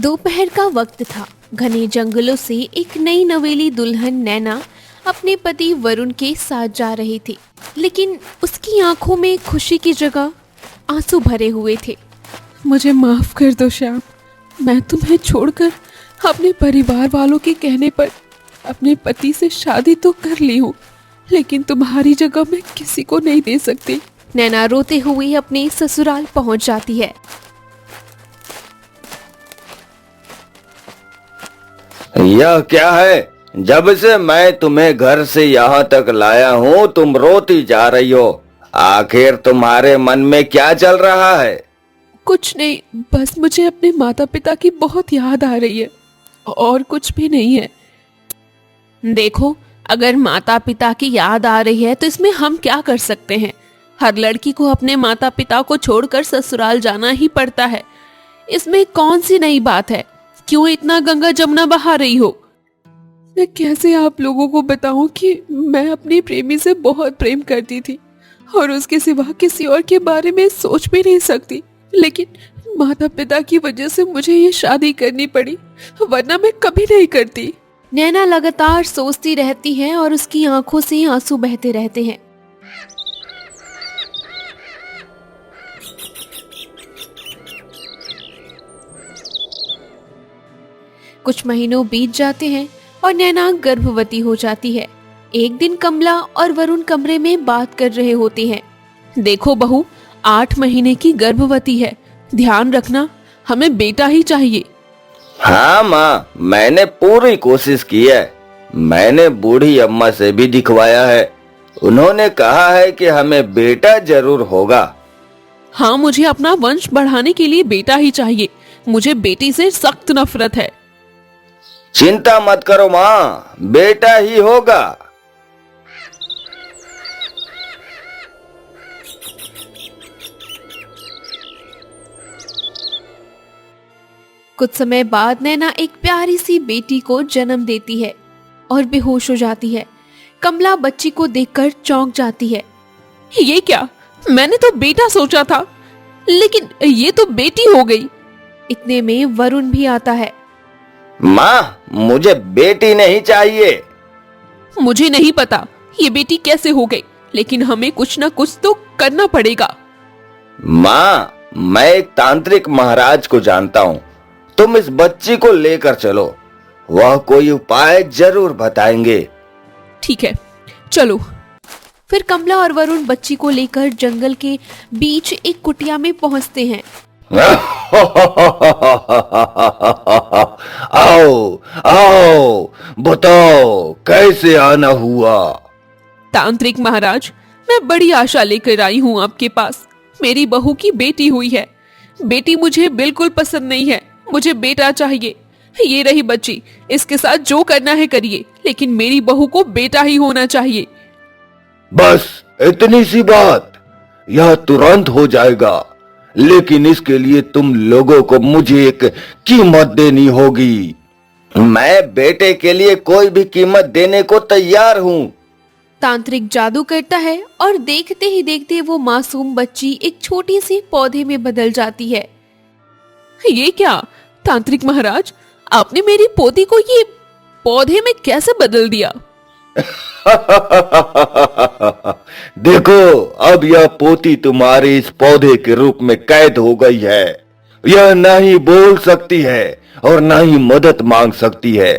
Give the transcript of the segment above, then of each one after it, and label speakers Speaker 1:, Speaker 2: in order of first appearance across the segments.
Speaker 1: दोपहर का वक्त था। घने जंगलों से एक नई नवेली दुल्हन नैना अपने पति वरुण के साथ जा रही थी, लेकिन उसकी आंखों में खुशी की जगह आंसू भरे हुए थे।
Speaker 2: मुझे माफ कर दो श्याम, मैं तुम्हें छोड़कर अपने परिवार वालों के कहने पर अपने पति से शादी तो कर ली हूँ, लेकिन तुम्हारी जगह मैं किसी को नहीं दे सकती।
Speaker 1: नैना रोते हुए अपने ससुराल पहुंच जाती है।
Speaker 3: यह क्या है? जब से मैं तुम्हें घर से यहाँ तक लाया हूँ तुम रोती जा रही हो। आखिर तुम्हारे मन में क्या चल रहा है?
Speaker 2: कुछ नहीं, बस मुझे अपने माता पिता की बहुत याद आ रही है, और कुछ भी नहीं है।
Speaker 1: देखो, अगर माता पिता की याद आ रही है तो इसमें हम क्या कर सकते हैं। हर लड़की को अपने माता पिता को छोड़कर ससुराल जाना ही पड़ता है। इसमें कौन सी नई बात है? क्यों इतना गंगा जमुना बहा रही हो?
Speaker 2: मैं कैसे आप लोगों को बताऊं कि मैं अपने प्रेमी से बहुत प्रेम करती थी और उसके सिवा किसी और के बारे में सोच भी नहीं सकती, लेकिन माता पिता की वजह से मुझे ये शादी करनी पड़ी, वरना मैं कभी नहीं करती।
Speaker 1: नैना लगातार सोचती रहती है और उसकी आंखों से आंसू बहते रहते हैं। कुछ महीनों बीत जाते हैं और नैना गर्भवती हो जाती है। एक दिन कमला और वरुण कमरे में बात कर रहे होते हैं।
Speaker 2: देखो बहू, 8 महीने की गर्भवती है, ध्यान रखना, हमें बेटा ही चाहिए।
Speaker 3: हाँ माँ, मैंने पूरी कोशिश की है। मैंने बूढ़ी अम्मा से भी दिखवाया है, उन्होंने कहा है कि हमें बेटा जरूर होगा।
Speaker 2: हाँ, मुझे अपना वंश बढ़ाने के लिए बेटा ही चाहिए। मुझे बेटी से सख्त नफरत है।
Speaker 3: चिंता मत करो माँ, बेटा ही होगा।
Speaker 1: कुछ समय बाद नैना एक प्यारी सी बेटी को जन्म देती है और बेहोश हो जाती है। कमला बच्ची को देखकर चौंक जाती है।
Speaker 2: ये क्या? मैंने तो बेटा सोचा था, लेकिन ये तो बेटी हो गई।
Speaker 1: इतने में वरुण भी आता है।
Speaker 3: माँ, मुझे बेटी नहीं चाहिए।
Speaker 2: मुझे नहीं पता ये बेटी कैसे हो गई, लेकिन हमें कुछ ना कुछ तो करना पड़ेगा।
Speaker 3: माँ, मैं एक तांत्रिक महाराज को जानता हूँ, तुम इस बच्ची को लेकर चलो, वह कोई उपाय जरूर बताएंगे।
Speaker 2: ठीक है, चलो।
Speaker 1: फिर कमला और वरुण बच्ची को लेकर जंगल के बीच एक कुटिया में पहुंचते हैं।
Speaker 3: आओ आओ, बताओ कैसे आना हुआ?
Speaker 2: तांत्रिक महाराज, मैं बड़ी आशा लेकर आई हूँ आपके पास। मेरी बहू की बेटी हुई है। बेटी मुझे बिल्कुल पसंद नहीं है, मुझे बेटा चाहिए। ये रही बच्ची, इसके साथ जो करना है करिए, लेकिन मेरी बहू को बेटा ही होना चाहिए।
Speaker 3: बस इतनी सी बात? यह तुरंत हो जाएगा, लेकिन इसके लिए तुम लोगों को मुझे एक कीमत देनी होगी। मैं बेटे के लिए कोई भी कीमत देने को तैयार हूँ।
Speaker 1: तांत्रिक जादू करता है और देखते ही देखते वो मासूम बच्ची एक छोटी सी पौधे में बदल जाती है।
Speaker 2: ये क्या तांत्रिक महाराज, आपने मेरी पोती को ये पौधे में कैसे बदल दिया?
Speaker 3: देखो, अब यह पोती तुम्हारे इस पौधे के रूप में कैद हो गई है। यह ना ही बोल सकती है और ना ही मदद मांग सकती है।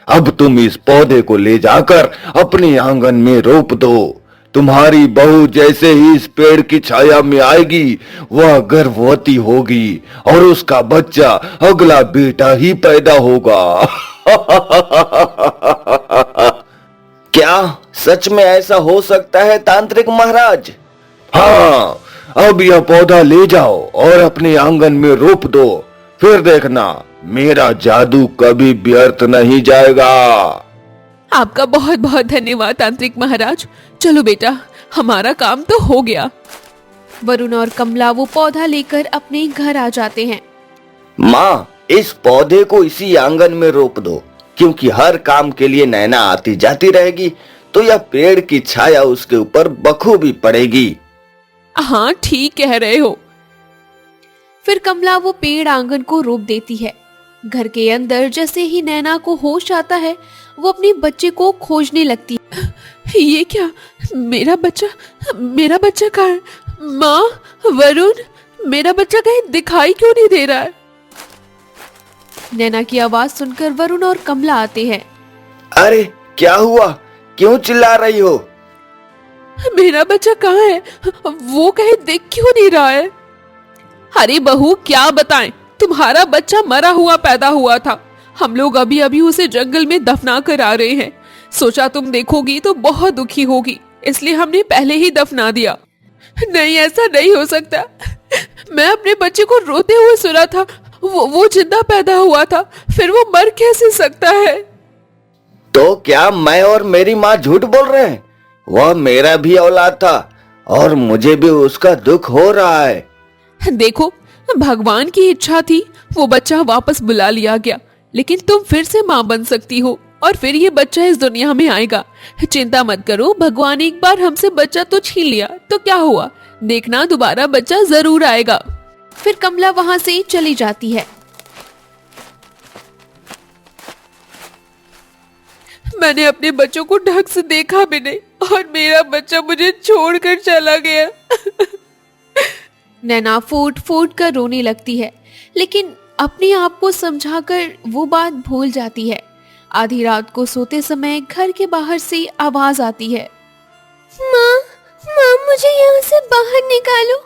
Speaker 3: अब तुम इस पौधे को ले जाकर अपने आंगन में रोप दो। तुम्हारी बहू जैसे ही इस पेड़ की छाया में आएगी, वह गर्भवती होगी और उसका बच्चा अगला बेटा ही पैदा होगा। क्या सच में ऐसा हो सकता है तांत्रिक महाराज? हाँ, अब यह पौधा ले जाओ और अपने आंगन में रोप दो, फिर देखना मेरा जादू कभी व्यर्थ नहीं जाएगा।
Speaker 2: आपका बहुत बहुत धन्यवाद तांत्रिक महाराज। चलो बेटा, हमारा काम तो हो गया।
Speaker 1: वरुण और कमला वो पौधा लेकर अपने घर आ जाते हैं।
Speaker 3: माँ, इस पौधे को इसी आंगन में रोप दो, क्योंकि हर काम के लिए नैना आती जाती रहेगी, तो यह पेड़ की छाया उसके ऊपर बखूबी पड़ेगी।
Speaker 2: हाँ, ठीक कह रहे हो।
Speaker 1: फिर कमला वो पेड़ आंगन को रोप देती है। घर के अंदर जैसे ही नैना को होश आता है, वो अपने बच्चे को खोजने लगती है।
Speaker 2: ये क्या, मेरा बच्चा कहाँ है? माँ, वरुण, मेरा बच्चा कहीं दिखाई क्यों नहीं दे रहा है?
Speaker 1: नैना की आवाज सुनकर वरुण और कमला आते हैं।
Speaker 3: अरे क्या हुआ, क्यों चिल्ला रही हो?
Speaker 2: मेरा बच्चा कहाँ है? वो कहीं दिख क्यों नहीं रहा है? अरे बहू, क्या बताएं, तुम्हारा बच्चा मरा हुआ पैदा हुआ था। हम लोग अभी अभी उसे जंगल में दफना कर आ रहे हैं। सोचा तुम देखोगी तो बहुत दुखी होगी, इसलिए हमने पहले ही दफना दिया। नहीं, ऐसा नहीं हो सकता। मैं अपने बच्चे को रोते हुए सुना था। वो जिंदा पैदा हुआ था, फिर वो मर कैसे सकता है?
Speaker 3: तो क्या मैं और मेरी माँ झूठ बोल रहे हैं? वह मेरा भी औलाद था और मुझे भी उसका दुख हो रहा है।
Speaker 2: देखो, भगवान की इच्छा थी, वो बच्चा वापस बुला लिया गया, लेकिन तुम फिर से माँ बन सकती हो और फिर ये बच्चा इस दुनिया में आएगा। चिंता मत करो, भगवान एक बार हमसे बच्चा तो छीन लिया तो क्या हुआ, देखना दोबारा बच्चा जरूर आएगा।
Speaker 1: फिर कमला वहां से चली जाती है।
Speaker 2: मैंने अपने बच्चों को ढंग से देखा भी नहीं और मेरा बच्चा मुझे छोड़कर चला गया।
Speaker 1: नैना फूट फूट कर रोने लगती है, लेकिन अपने आप को समझाकर वो बात भूल जाती है। आधी रात को सोते समय घर के बाहर से आवाज आती है। माँ, माँ, मुझे यहाँ से बाहर निकालो।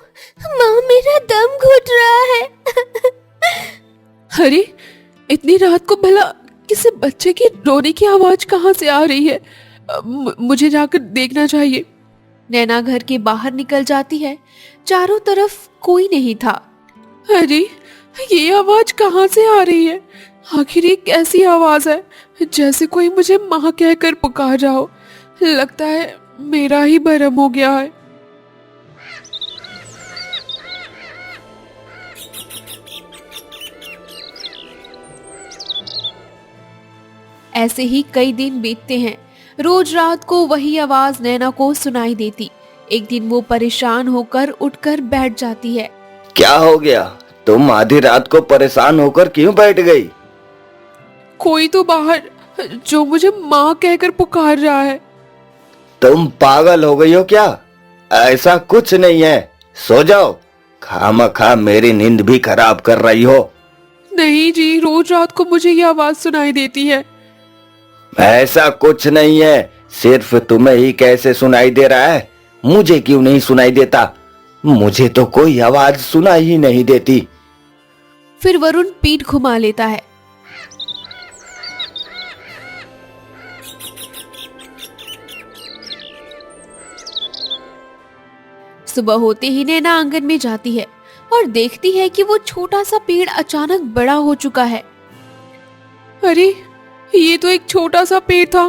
Speaker 1: माँ, मेरा दम घुट रहा है।
Speaker 2: अरे, इतनी रात को भला किसी बच्चे की रोने की आवाज कहाँ से आ रही है? मुझे जाकर देखना चाहिए।
Speaker 1: नैना घर के बाहर निकल जाती है। चारों तरफ कोई नहीं था।
Speaker 2: अरे, ये आवाज कहाँ से आ रही है? आखिर ये कैसी आवाज है? जैसे कोई मुझे माँ कहकर पुकार रहा हो। लगता है मेरा ही भरम हो गया है।
Speaker 1: ऐसे ही कई दिन बीतते हैं। रोज रात को वही आवाज नैना को सुनाई देती। एक दिन वो परेशान होकर उठकर बैठ जाती है।
Speaker 3: क्या हो गया? तुम आधी रात को परेशान होकर क्यों बैठ गई?
Speaker 2: कोई तो बाहर जो मुझे माँ कहकर पुकार रहा है।
Speaker 3: तुम पागल हो गई हो क्या? ऐसा कुछ नहीं है, सो जाओ। खामखा मेरी नींद भी खराब कर रही हो।
Speaker 2: नहीं जी, रोज रात को मुझे ये आवाज सुनाई देती है।
Speaker 3: ऐसा कुछ नहीं है, सिर्फ तुम्हें ही कैसे सुनाई दे रहा है? मुझे क्यों नहीं सुनाई देता? मुझे तो कोई आवाज सुनाई ही नहीं देती।
Speaker 1: फिर वरुण पीठ घुमा लेता है। सुबह होते ही नैना आंगन में जाती है और देखती है कि वो छोटा सा पेड़ अचानक बड़ा हो चुका है।
Speaker 2: अरे, ये तो एक छोटा सा पेड़ था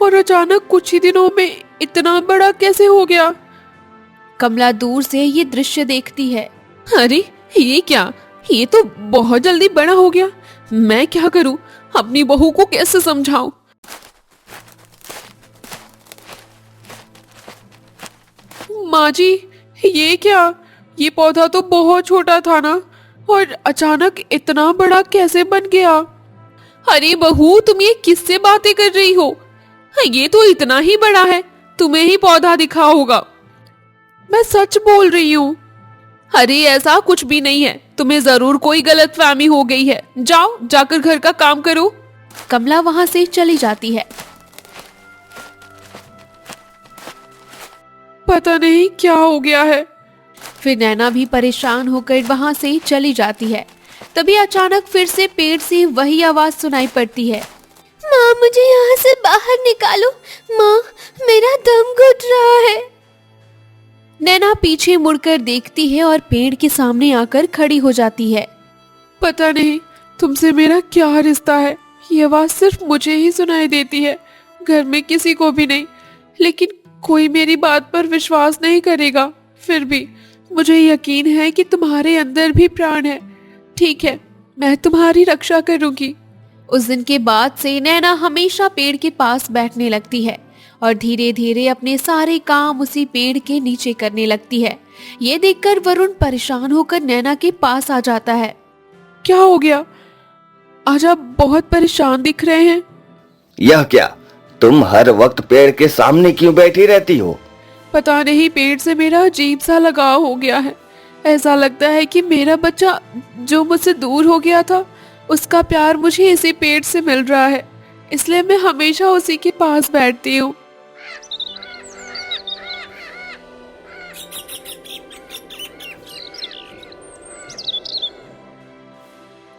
Speaker 2: और अचानक कुछ ही दिनों में इतना बड़ा कैसे हो गया?
Speaker 1: कमला दूर से ये दृश्य देखती है।
Speaker 2: अरे, ये क्या, ये तो बहुत जल्दी बड़ा हो गया। मैं क्या करूं? अपनी बहू को कैसे समझाऊं? माँ जी, ये क्या, ये पौधा तो बहुत छोटा था ना, और अचानक इतना बड़ा कैसे बन गया? अरे बहू, तुम ये किससे बातें कर रही हो? ये तो इतना ही बड़ा है, तुम्हें ही पौधा दिखा होगा। मैं सच बोल रही हूँ। अरे, ऐसा कुछ भी नहीं है, तुम्हें जरूर कोई गलतफहमी हो गई है। जाओ, जाकर घर का काम करो।
Speaker 1: कमला वहां से चली जाती है।
Speaker 2: पता नहीं क्या हो गया है।
Speaker 1: फिर नैना भी परेशान होकर वहां से चली जाती है। तभी अचानक फिर से पेड़ से वही आवाज सुनाई पड़ती है। माँ, मुझे यहाँ से बाहर निकालो। माँ, मेरा दम घुट रहा है। नैना पीछे मुड़कर देखती है और पेड़ के सामने आकर खड़ी हो जाती है।
Speaker 2: पता नहीं तुमसे मेरा क्या रिश्ता है, ये आवाज सिर्फ मुझे ही सुनाई देती है, घर में किसी को भी नहीं। लेकिन कोई मेरी बात पर विश्वास नहीं करेगा। फिर भी मुझे यकीन है कि तुम्हारे अंदर भी प्राण है। ठीक है, मैं तुम्हारी रक्षा करूंगी।
Speaker 1: उस दिन के बाद से नैना हमेशा पेड़ के पास बैठने लगती है और धीरे धीरे अपने सारे काम उसी पेड़ के नीचे करने लगती है। ये देखकर वरुण परेशान होकर नैना के पास आ जाता है।
Speaker 2: क्या हो गया? आज आप बहुत परेशान दिख रहे हैं।
Speaker 3: यह क्या, तुम हर वक्त पेड़ के सामने क्यों बैठी रहती हो?
Speaker 2: पता नहीं, पेड़ से मेरा अजीब सा लगाव हो गया है। ऐसा लगता है कि मेरा बच्चा जो मुझसे दूर हो गया था, उसका प्यार मुझे इसी पेड़ से मिल रहा है, इसलिए मैं हमेशा उसी के पास बैठती हूँ।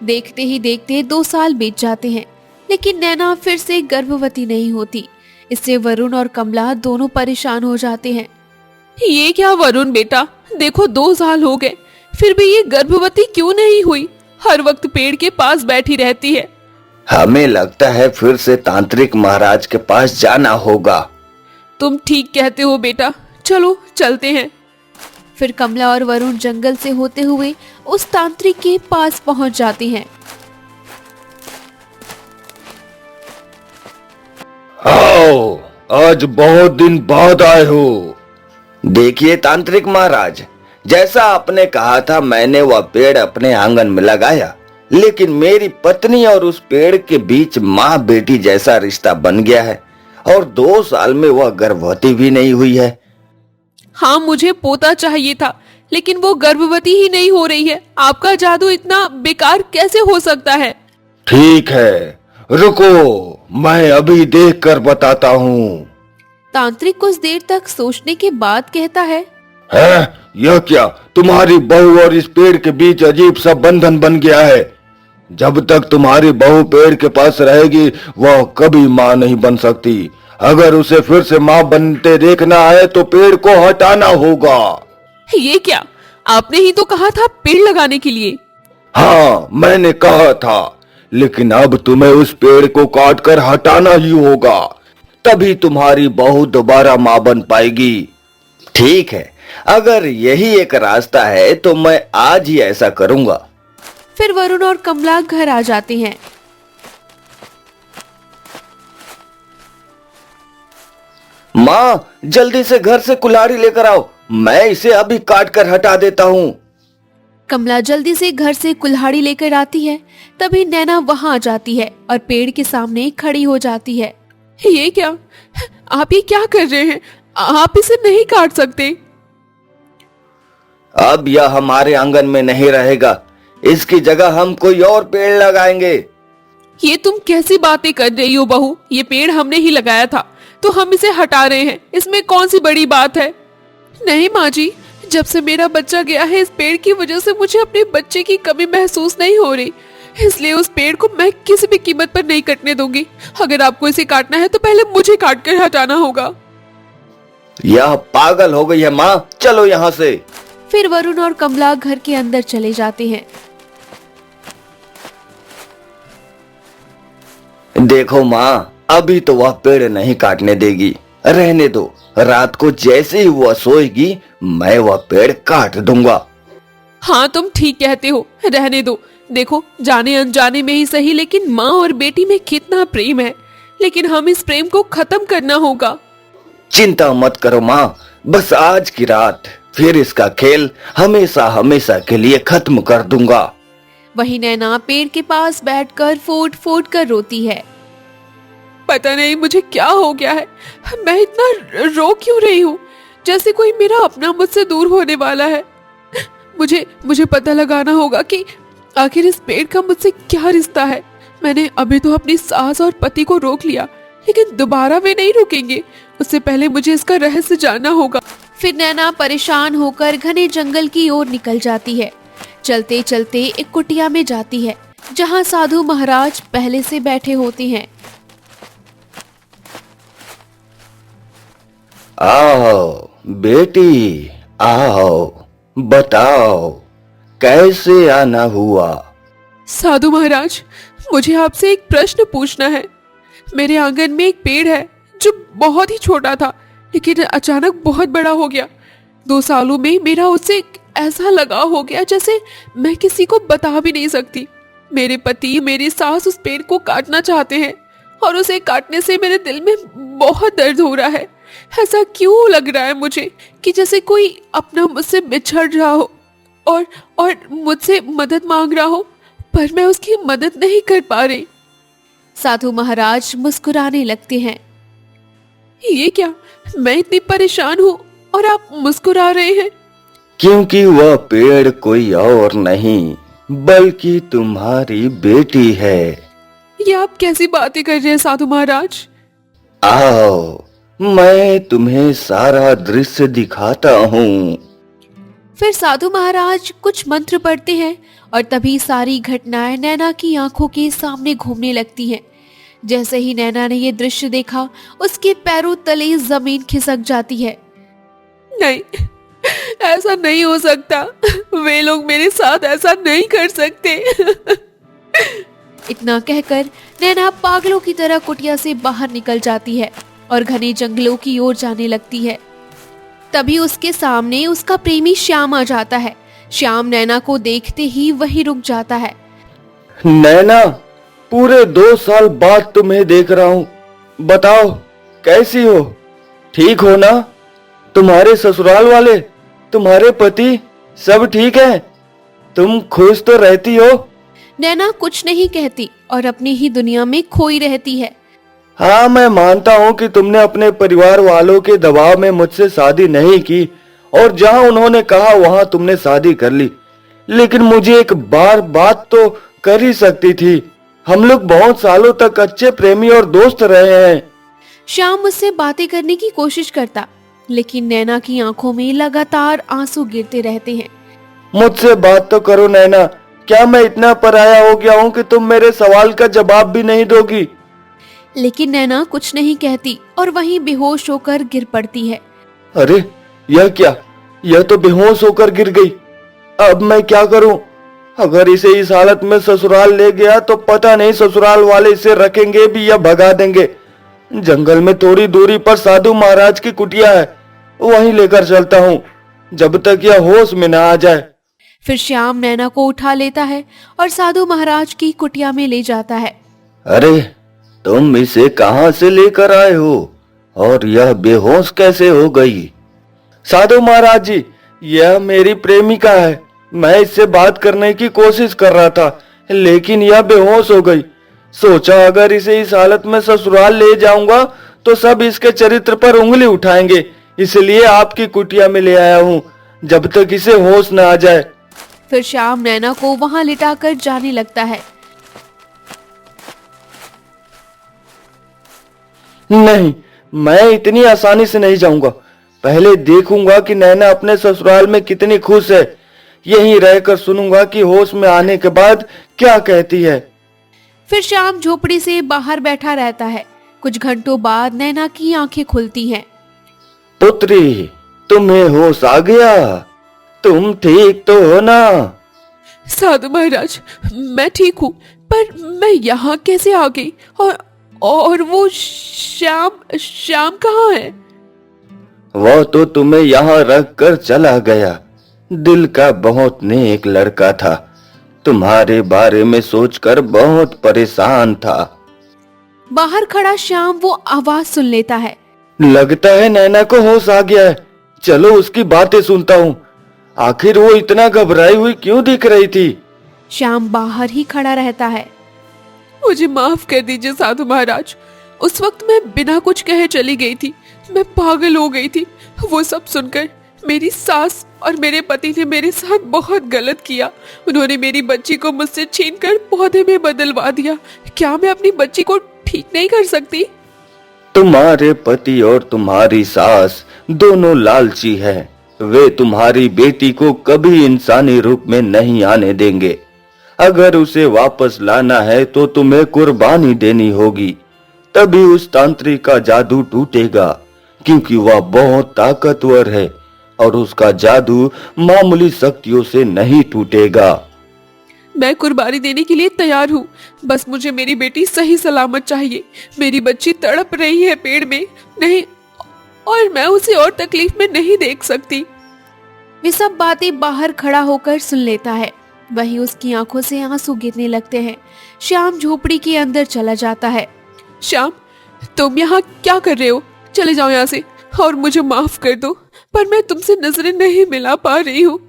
Speaker 1: देखते ही देखते 2 साल बीत जाते हैं, लेकिन नैना फिर से गर्भवती नहीं होती। इससे वरुण और कमला दोनों परेशान हो जाते हैं।
Speaker 2: ये क्या वरुण बेटा, देखो 2 साल हो गए, फिर भी ये गर्भवती क्यों नहीं हुई? हर वक्त पेड़ के पास बैठी रहती है।
Speaker 3: हमें लगता है फिर से तांत्रिक महाराज के पास जाना होगा।
Speaker 2: तुम ठीक कहते हो बेटा, चलो चलते हैं।
Speaker 1: फिर कमला और वरुण जंगल से होते हुए उस तांत्रिक के पास पहुंच जाते हैं।
Speaker 3: आओ, आज बहुत दिन बाद आए हो। देखिए तांत्रिक महाराज, जैसा आपने कहा था मैंने वह पेड़ अपने आंगन में लगाया, लेकिन मेरी पत्नी और उस पेड़ के बीच माँ बेटी जैसा रिश्ता बन गया है और 2 साल में वह गर्भवती भी नहीं हुई है।
Speaker 2: हाँ, मुझे पोता चाहिए था, लेकिन वो गर्भवती ही नहीं हो रही है। आपका जादू इतना बेकार कैसे हो सकता है?
Speaker 3: ठीक है, रुको, मैं अभी देख कर बताता हूँ।
Speaker 1: तांत्रिक कुछ देर तक सोचने के बाद कहता है,
Speaker 3: यह क्या, तुम्हारी बहू और इस पेड़ के बीच अजीब सा बंधन बन गया है। जब तक तुम्हारी बहू पेड़ के पास रहेगी, वह कभी माँ नहीं बन सकती। अगर उसे फिर से माँ बनते देखना है तो पेड़ को हटाना होगा।
Speaker 2: ये क्या, आपने ही तो कहा था पेड़ लगाने के लिए।
Speaker 3: हाँ, मैंने कहा था, लेकिन अब तुम्हें उस पेड़ को काट कर हटाना ही होगा, तभी तुम्हारी बहू दोबारा माँ बन पाएगी। ठीक है, अगर यही एक रास्ता है तो मैं आज ही ऐसा करूंगा।
Speaker 1: फिर वरुण और कमला घर आ जाते हैं।
Speaker 3: माँ, जल्दी से घर से कुल्हाड़ी लेकर आओ, मैं इसे अभी काट कर हटा देता हूँ।
Speaker 1: कमला जल्दी से घर से कुल्हाड़ी लेकर आती है। तभी नैना वहां आ जाती है और पेड़ के सामने खड़ी हो जाती है।
Speaker 2: ये क्या, आप ये क्या कर रहे हैं? आप इसे नहीं काट सकते।
Speaker 3: अब यह हमारे आंगन में नहीं रहेगा, इसकी जगह हम कोई और पेड़ लगाएंगे।
Speaker 2: ये तुम कैसी बातें कर रही हो बहू? ये पेड़ हमने ही लगाया था, तो हम इसे हटा रहे हैं, इसमें कौन सी बड़ी बात है? नहीं माँ जी, जब से मेरा बच्चा गया है, इस पेड़ की वजह से मुझे अपने बच्चे की कमी महसूस नहीं हो रही, इसलिए उस पेड़ को मैं किसी भी कीमत पर नहीं कटने दूंगी। अगर आपको इसे काटना है तो पहले मुझे काट कर हटाना होगा।
Speaker 3: यह पागल हो गई है माँ, चलो यहाँ से।
Speaker 1: फिर वरुण और कमला घर के अंदर चले जाते हैं।
Speaker 3: देखो माँ, अभी तो वह पेड़ नहीं काटने देगी, रहने दो। रात को जैसे ही वह सोएगी, मैं वह पेड़ काट दूंगा।
Speaker 2: हाँ, तुम ठीक कहते हो, रहने दो। देखो, जाने अनजाने में ही सही, लेकिन माँ और बेटी में कितना प्रेम है, लेकिन हम इस प्रेम को खत्म करना होगा।
Speaker 3: चिंता मत करो माँ, बस आज की रात, फिर इसका खेल हमेशा हमेशा के लिए खत्म कर दूंगा।
Speaker 1: वहीं नैना पेड़ के पास बैठकर फूट फूट कर रोती है।
Speaker 2: पता नहीं मुझे क्या हो गया है, मैं इतना रो क्यों रही हूँ, जैसे कोई मेरा अपना मुझसे दूर होने वाला है। मुझे पता लगाना होगा कि आखिर इस पेड़ का मुझसे क्या रिश्ता है। मैंने अभी तो अपनी सास और पति को रोक लिया, लेकिन दोबारा वे नहीं रुकेंगे। उससे पहले मुझे इसका रहस्य जानना होगा।
Speaker 1: फिर नैना परेशान होकर घने जंगल की ओर निकल जाती है। चलते चलते एक कुटिया में जाती है, जहाँ साधु महाराज पहले से बैठे होते हैं।
Speaker 3: आओ बेटी, आओ, बताओ कैसे आना हुआ।
Speaker 2: साधु महाराज, मुझे आपसे एक प्रश्न पूछना है। मेरे आंगन में एक पेड़ है जो बहुत ही छोटा था, लेकिन अचानक बहुत बड़ा हो गया। 2 सालों में मेरा उससे ऐसा लगाव हो गया जैसे मैं किसी को बता भी नहीं सकती। मेरे पति, मेरी सास उस पेड़ को काटना चाहते हैं और उसे काटने से मेरे दिल में बहुत दर्द हो रहा है। ऐसा क्यों लग रहा है मुझे कि जैसे कोई अपना मुझसे बिछड़ रहा हो और मुझसे मदद मांग रहा हो, पर मैं उसकी मदद नहीं कर पा रही।
Speaker 1: साधु महाराज मुस्कुराने लगते हैं।
Speaker 2: ये क्या, मैं इतनी परेशान हूँ और आप मुस्कुरा रहे हैं?
Speaker 3: क्योंकि वह पेड़ कोई और नहीं बल्कि तुम्हारी बेटी है।
Speaker 2: ये आप कैसी बातें कर रहे हैं साधु महाराज?
Speaker 3: आओ, मैं तुम्हें सारा दृश्य दिखाता हूँ।
Speaker 1: फिर साधु महाराज कुछ मंत्र पढ़ते हैं और तभी सारी घटनाएं नैना की आंखों के सामने घूमने लगती हैं। जैसे ही नैना ने ये दृश्य देखा, उसके पैरों तले जमीन खिसक जाती है।
Speaker 2: नहीं, ऐसा नहीं हो सकता। वे लोग मेरे साथ ऐसा नहीं कर सकते।
Speaker 1: इतना कहकर नैना पागलों की तरह कुटिया से बाहर निकल जाती है और घने जंगलों की ओर जाने लगती है। तभी उसके सामने उसका प्रेमी श्याम आ जाता है। श्याम नैना को देखते ही वहीं रुक जाता है।
Speaker 3: नैना, पूरे 2 साल बाद तुम्हें देख रहा हूँ। बताओ, कैसी हो? ठीक हो ना? तुम्हारे ससुराल वाले, तुम्हारे पति सब ठीक है? तुम खुश तो रहती हो?
Speaker 1: नैना कुछ नहीं कहती और अपनी ही दुनिया में खोई रहती है।
Speaker 3: हाँ, मैं मानता हूँ कि तुमने अपने परिवार वालों के दबाव में मुझसे शादी नहीं की और जहाँ उन्होंने कहा वहाँ तुमने शादी कर ली। लेकिन मुझे एक बार बात तो कर ही सकती थी। हम लोग बहुत सालों तक अच्छे प्रेमी और दोस्त रहे हैं।
Speaker 1: श्याम मुझसे बातें करने की कोशिश करता, लेकिन नैना की आंखों में लगातार आंसू गिरते रहते हैं।
Speaker 3: मुझसे बात तो करो नैना। क्या मैं इतना पराया हो गया हूँ कि तुम मेरे सवाल का जवाब भी नहीं दोगी?
Speaker 1: लेकिन नैना कुछ नहीं कहती और वहीं बेहोश होकर गिर पड़ती है।
Speaker 3: अरे, यह क्या? यह तो बेहोश होकर गिर गई। अब मैं क्या करूं? अगर इसे इस हालत में ससुराल ले गया तो पता नहीं ससुराल वाले इसे रखेंगे भी या भगा देंगे। जंगल में थोड़ी दूरी पर साधु महाराज की कुटिया है, वहीं लेकर चलता हूँ जब तक यह होश में ना आ जाए।
Speaker 1: फिर श्याम नैना को उठा लेता है और साधु महाराज की कुटिया में ले जाता है।
Speaker 3: अरे, तुम इसे कहां से लेकर आए हो और यह बेहोश कैसे हो गई? साधु महाराज जी, यह मेरी प्रेमिका है। मैं इससे बात करने की कोशिश कर रहा था, लेकिन यह बेहोश हो गई। सोचा अगर इसे इस हालत में ससुराल ले जाऊंगा तो सब इसके चरित्र पर उंगली उठाएंगे, इसलिए आपकी कुटिया में ले आया हूँ जब तक इसे होश न आ जाए।
Speaker 1: फिर श्याम नैना को वहां लिटाकर जाने लगता है।
Speaker 3: नहीं, मैं इतनी आसानी से नहीं जाऊंगा। पहले देखूंगा कि नैना अपने ससुराल में कितनी खुश है। यहीं रहकर सुनूंगा कि होश में आने के बाद क्या कहती है।
Speaker 1: फिर श्याम झोपड़ी से बाहर बैठा रहता है। कुछ घंटों बाद नैना की आंखें खुलती हैं।
Speaker 3: पुत्री, तुम्हें होश आ गया? तुम ठीक तो हो ना?
Speaker 2: साधु महाराज, मैं ठीक हूँ, पर मैं यहाँ कैसे आ गई? और वो श्याम कहाँ है?
Speaker 3: वह तो तुम्हें यहाँ रख कर चला गया। दिल का बहुत नेक लड़का था। तुम्हारे बारे में सोचकर बहुत परेशान था।
Speaker 1: बाहर खड़ा श्याम वो आवाज सुन लेता है।
Speaker 3: लगता है नैना को होश आ गया है। चलो उसकी बातें सुनता हूँ। आखिर वो इतना घबराई हुई क्यों दिख रही थी?
Speaker 1: श्याम बाहर ही खड़ा रहता है।
Speaker 2: मुझे माफ कर दीजिए साधु महाराज। उस वक्त मैं बिना कुछ कहे चली गई थी। मैं पागल हो गई थी। वो सब सुनकर मेरी सास और मेरे पति ने मेरे साथ बहुत गलत किया। उन्होंने मेरी बच्ची को मुझसे छीनकर पौधे में बदलवा दिया। क्या मैं अपनी बच्ची को ठीक नहीं कर सकती?
Speaker 3: तुम्हारे पति और तुम्हारी सास दोनों लालची हैं। वे तुम्हारी बेटी को कभी इंसानी रूप में नहीं आने देंगे। अगर उसे वापस लाना है तो तुम्हें कुर्बानी देनी होगी, तभी उस तांत्रिक का जादू टूटेगा, क्योंकि वह बहुत ताकतवर है और उसका जादू मामूली शक्तियों से नहीं टूटेगा।
Speaker 2: मैं कुर्बानी देने के लिए तैयार हूँ। बस मुझे मेरी बेटी सही सलामत चाहिए। मेरी बच्ची तड़प रही है पेड़ में, नहीं, और मैं उसे और तकलीफ में नहीं देख सकती।
Speaker 1: वे सब बातें बाहर खड़ा होकर सुन लेता है। वहीं उसकी आंखों से आंसू गिरने लगते हैं। श्याम झोपड़ी के अंदर चला जाता है।
Speaker 2: श्याम, तुम यहाँ क्या कर रहे हो? चले जाओ यहाँ से और मुझे माफ कर दो, पर मैं तुमसे नजरें नहीं मिला पा रही हूँ।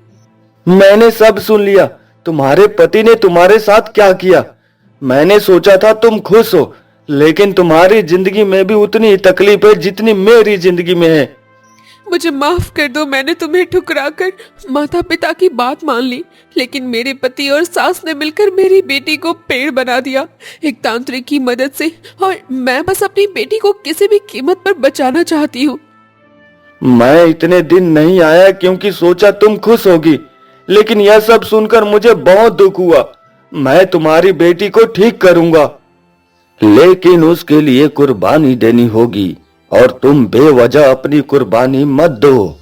Speaker 3: मैंने सब सुन लिया। तुम्हारे पति ने तुम्हारे साथ क्या किया? मैंने सोचा था तुम खुश हो, लेकिन तुम्हारी जिंदगी में भी उतनी ही तकलीफ है जितनी मेरी जिंदगी में है।
Speaker 2: मुझे माफ कर दो, मैंने तुम्हें ठुकराकर माता पिता की बात मान ली, लेकिन मेरे पति और सास ने मिलकर मेरी बेटी को पेड़ बना दिया एक तांत्रिक की मदद से, और मैं बस अपनी बेटी को किसी भी कीमत पर बचाना चाहती हूँ।
Speaker 3: मैं इतने दिन नहीं आया क्योंकि सोचा तुम खुश होगी, लेकिन यह सब सुनकर मुझे बहुत दुख हुआ। मैं तुम्हारी बेटी को ठीक करूंगा, लेकिन उसके लिए कुर्बानी देनी होगी, और तुम बेवजह अपनी कुर्बानी मत दो।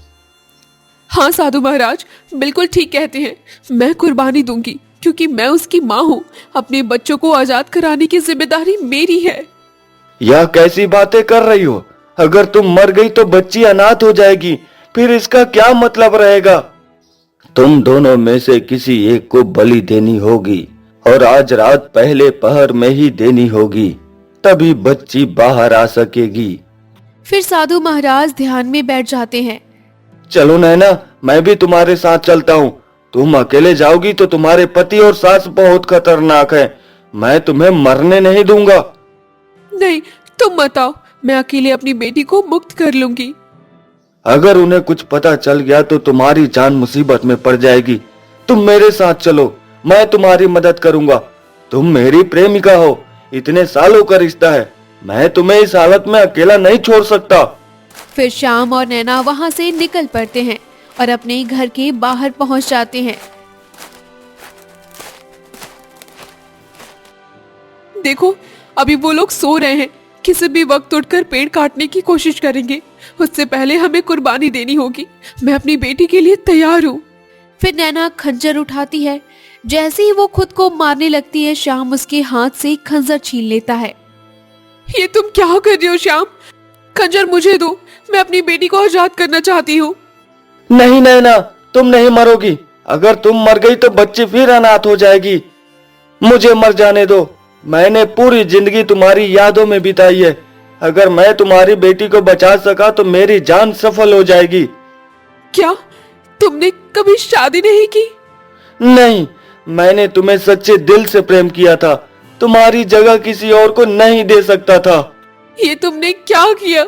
Speaker 2: हाँ साधु महाराज, बिल्कुल ठीक कहते हैं, मैं कुर्बानी दूंगी, क्योंकि मैं उसकी माँ हूँ। अपने बच्चों को आजाद कराने की जिम्मेदारी मेरी है।
Speaker 3: यह कैसी बातें कर रही हो? अगर तुम मर गई तो बच्ची अनाथ हो जाएगी, फिर इसका क्या मतलब रहेगा? तुम दोनों में से किसी एक को बलि देनी होगी, और आज रात पहले पहर में ही देनी होगी, तभी बच्ची बाहर आ सकेगी।
Speaker 1: फिर साधु महाराज ध्यान में बैठ जाते हैं।
Speaker 3: चलो नैना, मैं भी तुम्हारे साथ चलता हूँ। तुम अकेले जाओगी तो तुम्हारे पति और सास बहुत खतरनाक है। मैं तुम्हें मरने नहीं दूंगा।
Speaker 2: नहीं, तुम मत आओ, मैं अकेले अपनी बेटी को मुक्त कर लूंगी।
Speaker 3: अगर उन्हें कुछ पता चल गया तो तुम्हारी जान मुसीबत में पड़ जाएगी। तुम मेरे साथ चलो, मैं तुम्हारी मदद करूंगा। तुम मेरी प्रेमिका हो, इतने सालों का रिश्ता है, मैं तुम्हें इस हालत में अकेला नहीं छोड़ सकता।
Speaker 1: फिर श्याम और नैना वहां से निकल पड़ते हैं और अपने घर के बाहर पहुंच जाते हैं।
Speaker 2: देखो, अभी वो लोग सो रहे हैं, किसी भी वक्त उठकर पेड़ काटने की कोशिश करेंगे। उससे पहले हमें कुर्बानी देनी होगी। मैं अपनी बेटी के लिए तैयार हूँ।
Speaker 1: फिर नैना खंजर उठाती है। जैसे ही वो खुद को मारने लगती है, श्याम उसके हाथ से खंजर छीन लेता है।
Speaker 2: ये तुम क्या कर रही हो श्याम? खंजर मुझे दो, मैं अपनी बेटी को आजाद करना चाहती हूँ।
Speaker 3: नहीं नैना, तुम नहीं मरोगी। अगर तुम मर गई तो बच्ची फिर अनाथ हो जाएगी। मुझे मर जाने दो। मैंने पूरी जिंदगी तुम्हारी यादों में बिताई है। अगर मैं तुम्हारी बेटी को बचा सका तो मेरी जान सफल हो जाएगी।
Speaker 2: क्या तुमने कभी शादी नहीं की?
Speaker 3: नहीं, मैंने तुम्हें सच्चे दिल से प्रेम किया था। तुम्हारी जगह किसी और को नहीं दे सकता था।
Speaker 2: ये तुमने क्या किया?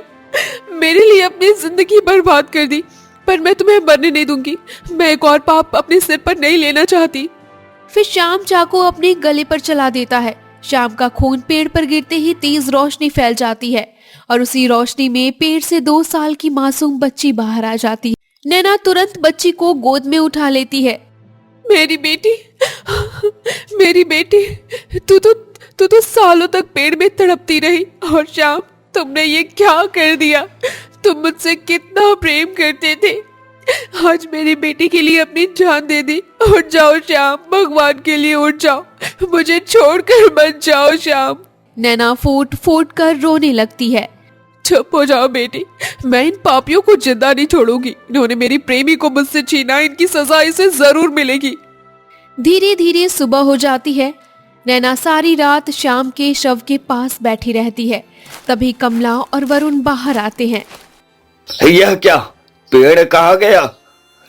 Speaker 2: मेरे लिए अपनी जिंदगी बर्बाद कर दी, पर मैं तुम्हें मरने नहीं दूंगी। मैं एक और पाप अपने सिर पर नहीं लेना चाहती।
Speaker 1: फिर श्याम चाकू अपने गले पर चला देता है। श्याम का खून पेड़ पर गिरते ही तेज रोशनी फैल जाती है, और उसी रोशनी में पेड़ से 2 साल की मासूम बच्ची बाहर आ जाती है। नैना तुरंत बच्ची को गोद में उठा लेती है।
Speaker 2: मेरी बेटी, मेरी बेटी, तू तो सालों तक पेड़ में तड़पती रही, और श्याम तुमने ये क्या कर दिया? तुम मुझसे कितना प्रेम करते थे, आज मेरी बेटी के लिए अपनी जान दे दी। उठ जाओ श्याम, भगवान के लिए उठ जाओ, मुझे छोड़कर मत जाओ श्याम।
Speaker 1: नैना फूट फूट कर रोने लगती है।
Speaker 2: चुप हो जाओ बेटी, मैं इन पापियों को जिंदा नहीं छोड़ूंगी। इन्होंने मेरी प्रेमी को मुझसे छीना, इनकी सजा इसे जरूर मिलेगी।
Speaker 1: धीरे धीरे सुबह हो जाती है। नैना सारी रात श्याम के शव के पास बैठी रहती है। तभी कमला और वरुण बाहर आते हैं।
Speaker 3: यह क्या? पेड़ कहाँ गया?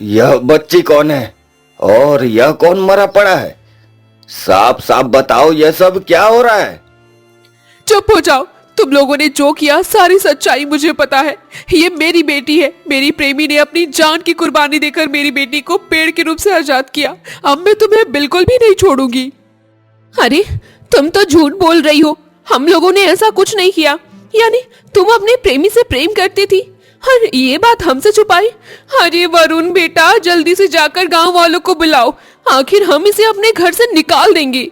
Speaker 3: यह बच्ची कौन है? और यह कौन मरा पड़ा है? साफ साफ बताओ, यह सब क्या हो रहा है?
Speaker 2: चुप हो जाओ, तुम लोगों ने जो किया सारी सच्चाई मुझे पता है। ये मेरी बेटी है। मेरी प्रेमी ने अपनी जान की कुर्बानी देकर मेरी बेटी को पेड़ के रूप से आजाद किया। अब मैं तुम्हें बिल्कुल भी नहीं छोड़ूंगी।
Speaker 1: अरे तुम तो झूठ बोल रही हो, हम लोगों ने ऐसा कुछ नहीं किया। यानी तुम अपने प्रेमी से प्रेम करती थी और ये बात हमसे छुपाई?
Speaker 2: अरे वरुण बेटा, जल्दी से जाकर गांव वालों को बुलाओ, आखिर हम इसे अपने घर से निकाल देंगे।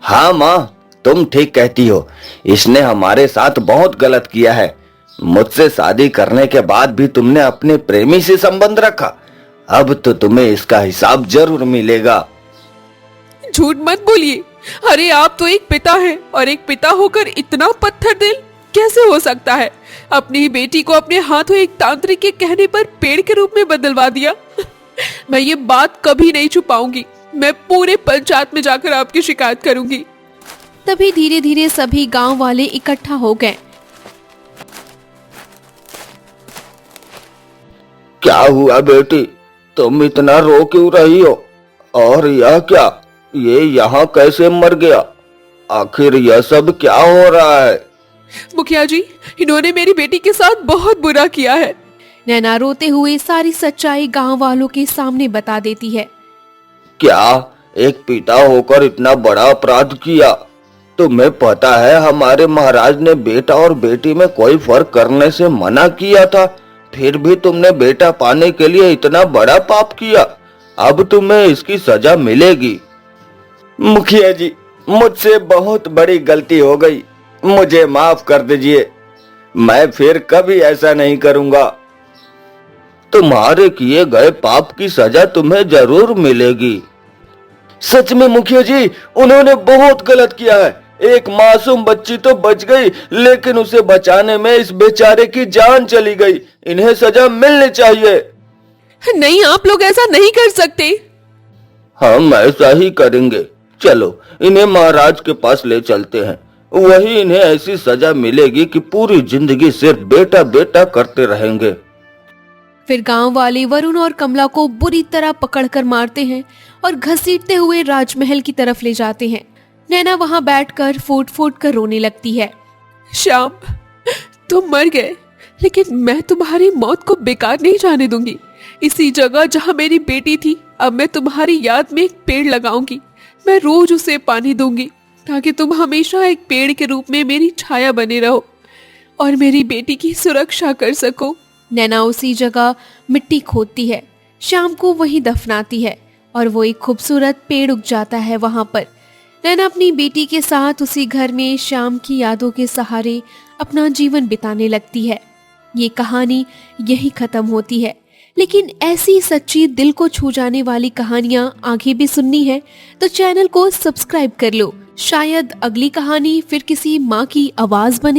Speaker 3: हाँ माँ, तुम ठीक कहती हो। इसने हमारे साथ बहुत गलत किया है। मुझसे शादी करने के बाद भी तुमने अपने प्रेमी से संबंध रखा। अब तो तुम्हें इसका हिसाब जरूर मिलेगा।
Speaker 2: झूठ मत बोलिए। अरे आप तो एक पिता हैं, और एक पिता होकर इतना पत्थर दिल कैसे हो सकता है? अपनी बेटी को अपने हाथों एक तांत्रिक के कहने पर पेड़ के रूप में बदलवा दिया। मैं ये बात कभी नहीं छुपाऊंगी। मैं पूरे पंचायत में जाकर आपकी शिकायत करूंगी।
Speaker 1: तभी धीरे धीरे सभी गांव वाले इकट्ठा हो गए।
Speaker 3: क्या हुआ बेटी? तुम इतना रो क्यों रही हो? और यह क्या? ये यहाँ कैसे मर गया? आखिर यह सब क्या हो रहा है?
Speaker 2: मुखिया जी, इन्होंने मेरी बेटी के साथ बहुत बुरा किया है।
Speaker 1: नैना रोते हुए सारी सच्चाई गांव वालों के सामने बता देती है।
Speaker 3: क्या एक पिता होकर इतना बड़ा अपराध किया? तुम्हें पता है हमारे महाराज ने बेटा और बेटी में कोई फर्क करने से मना किया था, फिर भी तुमने बेटा पाने के लिए इतना बड़ा पाप किया। अब तुम्हें इसकी सजा मिलेगी। मुखिया जी, मुझसे बहुत बड़ी गलती हो गई, मुझे माफ कर दीजिए। मैं फिर कभी ऐसा नहीं करूंगा। तुम्हारे किए गए पाप की सजा तुम्हें जरूर मिलेगी। सच में मुखिया जी, उन्होंने बहुत गलत किया है। एक मासूम बच्ची तो बच गई, लेकिन उसे बचाने में इस बेचारे की जान चली गई। इन्हें सजा मिलनी चाहिए।
Speaker 2: नहीं, आप लोग ऐसा नहीं कर सकते।
Speaker 3: हम ऐसा ही करेंगे। चलो इन्हें महाराज के पास ले चलते हैं, वही इन्हें ऐसी सजा मिलेगी कि पूरी जिंदगी सिर्फ बेटा बेटा करते रहेंगे।
Speaker 1: फिर गांव वाले वरुण और कमला को बुरी तरह पकड़कर मारते हैं और घसीटते हुए राजमहल की तरफ ले जाते हैं। नैना वहां बैठकर फूट फूट कर रोने लगती है।
Speaker 2: श्याम, तुम मर गए, लेकिन मैं तुम्हारी मौत को बेकार नहीं जाने दूंगी। इसी जगह जहां मेरी बेटी थी, अब मैं तुम्हारी याद में एक पेड़ लगाऊंगी। मैं रोज उसे पानी दूंगी ताकि तुम हमेशा एक पेड़ के रूप में मेरी छाया बने रहो और मेरी बेटी की सुरक्षा कर सको।
Speaker 1: नैना उसी जगह मिट्टी खोदती है, श्याम को वहीं दफनाती है और वो एक खूबसूरत पेड़ उग जाता है वहां पर। नैना अपनी बेटी के साथ उसी घर में श्याम की यादों के सहारे अपना जीवन बिताने लगती है। ये कहानी यही खत्म होती है, लेकिन ऐसी सच्ची दिल को छू जाने वाली कहानियां आगे भी सुननी है तो चैनल को सब्सक्राइब कर लो। शायद अगली कहानी फिर किसी माँ की आवाज बने।